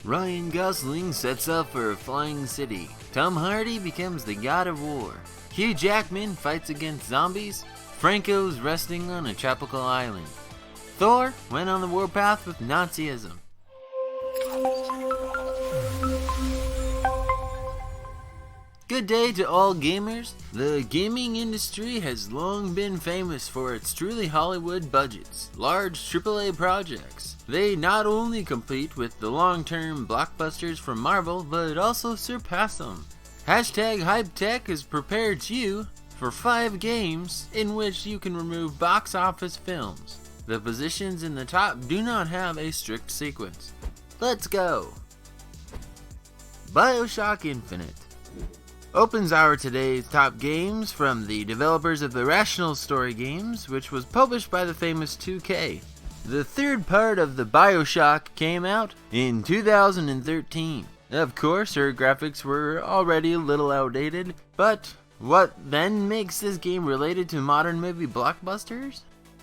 Ryan Gosling sets off for a flying city. Tom Hardy becomes the god of war. Hugh Jackman fights against zombies. Franco's resting on a tropical island. Thor went on the warpath with Nazism. Good day to all gamers. The gaming industry has long been famous for its truly Hollywood budgets, large AAA projects. They not only compete with the long-term blockbusters from Marvel, but also surpass them. Hashtag hypetech has prepared you for 5 games in which you can remove box office films. The positions in the top do not have a strict sequence. Let's go! BioShock Infinite opens our today's top games from the developers of the Rational Story games, which was published by the famous 2K. The third part of the BioShock came out in 2013. Of course, her graphics were already a little outdated, but what then makes this game related to modern movie blockbusters?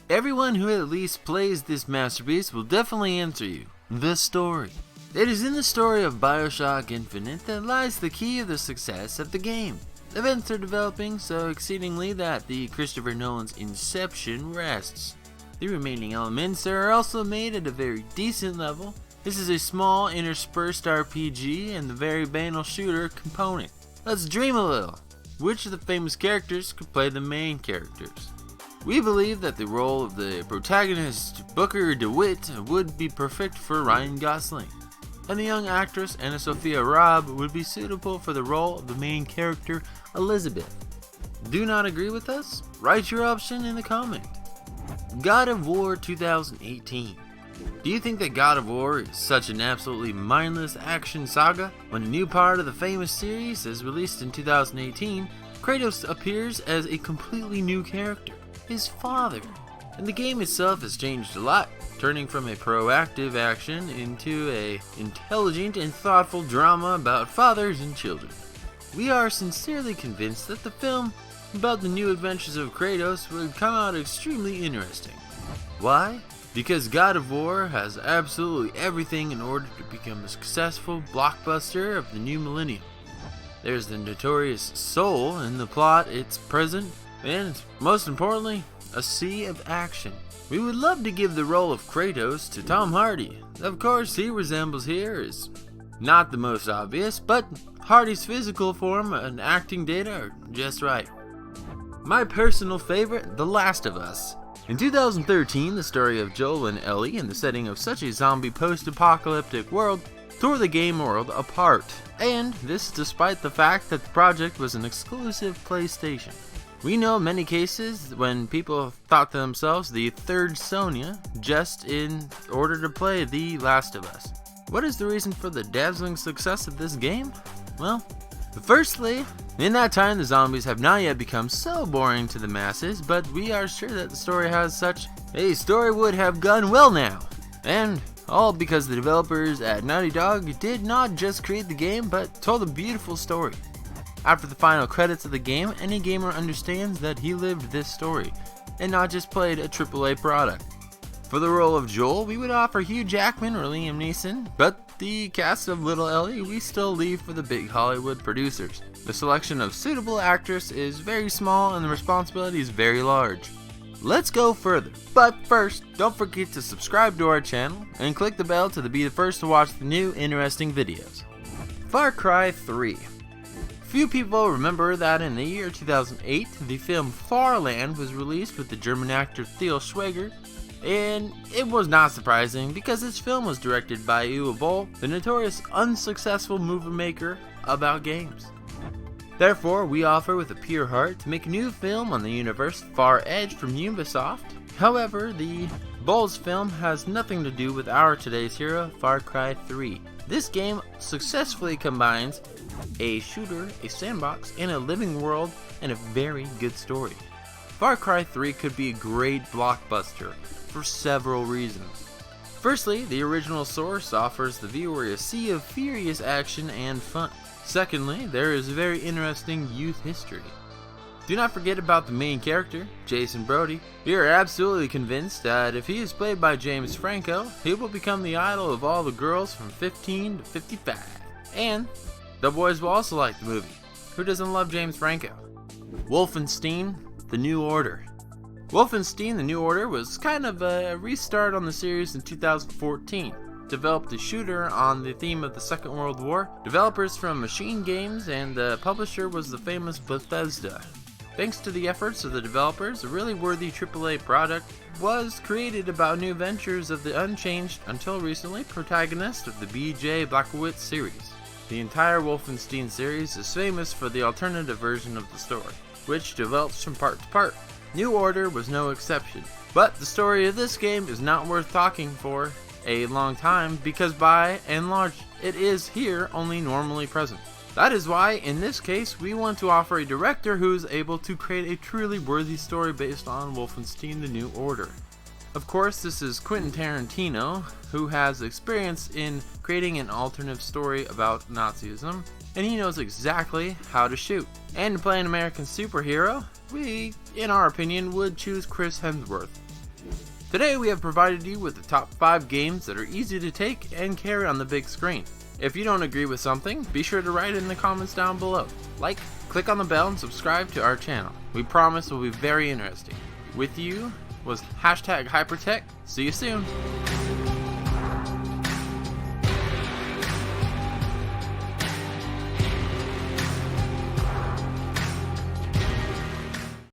Everyone who at least plays this masterpiece will definitely answer you: the story. It is in the story of BioShock Infinite that lies the key of the success of the game. Events are developing so exceedingly that the Christopher Nolan's Inception rests. The remaining elements are also made at a very decent level. This is a small interspersed RPG and the very banal shooter component. Let's dream a little. Which of the famous characters could play the main characters? We believe that the role of the protagonist, Booker DeWitt, would be perfect for Ryan Gosling, and the young actress Anna Sophia Robb would be suitable for the role of the main character, Elizabeth. Do not agree with us? Write your option in the comment. God of War 2018. Do you think that God of War is such an absolutely mindless action saga? When a new part of the famous series is released in 2018, Kratos appears as a completely new character, his father. And the game itself has changed a lot, turning from a proactive action into a intelligent and thoughtful drama about fathers and children. We are sincerely convinced that the film about the new adventures of Kratos would come out extremely interesting. Why? Because God of War has absolutely everything in order to become a successful blockbuster of the new millennium. There's the notorious soul in the plot, it's present, and most importantly, a sea of action. We would love to give the role of Kratos to Tom Hardy. Of course, he resembles here is not the most obvious, but Hardy's physical form and acting data are just right. My personal favorite, The Last of Us. In 2013, the story of Joel and Ellie in the setting of such a zombie post-apocalyptic world tore the game world apart, and this despite the fact that the project was an exclusive PlayStation. We know many cases when people thought to themselves the third Sonya just in order to play The Last of Us. What is the reason for the dazzling success of this game? Well, firstly, in that time the zombies have not yet become so boring to the masses, but we are sure that the story has such a story would have gone well now. And all because the developers at Naughty Dog did not just create the game, but told a beautiful story. After the final credits of the game, any gamer understands that he lived this story, and not just played a AAA product. For the role of Joel, we would offer Hugh Jackman or Liam Neeson, but the cast of Little Ellie we still leave for the big Hollywood producers. The selection of suitable actors is very small and the responsibility is very large. Let's go further, but first, don't forget to subscribe to our channel and click the bell to be the first to watch the new interesting videos. Far Cry 3. Few people remember that in the year 2008, the film Farland was released with the German actor Theo Schweiger, and it was not surprising because this film was directed by Uwe Boll, the notorious unsuccessful movie maker about games. Therefore, we offer with a pure heart to make a new film on the universe Far Edge from Ubisoft. However, the Boll's film has nothing to do with our today's hero, Far Cry 3. This game successfully combines a shooter, a sandbox, and a living world, and a very good story. Far Cry 3 could be a great blockbuster for several reasons. Firstly, the original source offers the viewer a sea of furious action and fun. Secondly, there is very interesting youth history. Do not forget about the main character, Jason Brody. We are absolutely convinced that if he is played by James Franco, he will become the idol of all the girls from 15 to 55. And the boys will also like the movie. Who doesn't love James Franco? Wolfenstein: The New Order. Wolfenstein: The New Order was kind of a restart on the series in 2014. Developed a shooter on the theme of the Second World War. Developers from Machine Games, and the publisher was the famous Bethesda. Thanks to the efforts of the developers, a really worthy AAA product was created about new ventures of the unchanged, until recently, protagonist of the B.J. Blazkowicz series. The entire Wolfenstein series is famous for the alternative version of the story, which develops from part to part. New Order was no exception, but the story of this game is not worth talking for a long time because by and large it is here only normally present. That is why, in this case, we want to offer a director who is able to create a truly worthy story based on Wolfenstein: The New Order. Of course, this is Quentin Tarantino, who has experience in creating an alternative story about Nazism, and he knows exactly how to shoot. And to play an American superhero, we, in our opinion, would choose Chris Hemsworth. Today we have provided you with the top 5 games that are easy to take and carry on the big screen. If you don't agree with something, be sure to write it in the comments down below. Like, click on the bell, and subscribe to our channel. We promise it will be very interesting. With you was #hypetech. See you soon.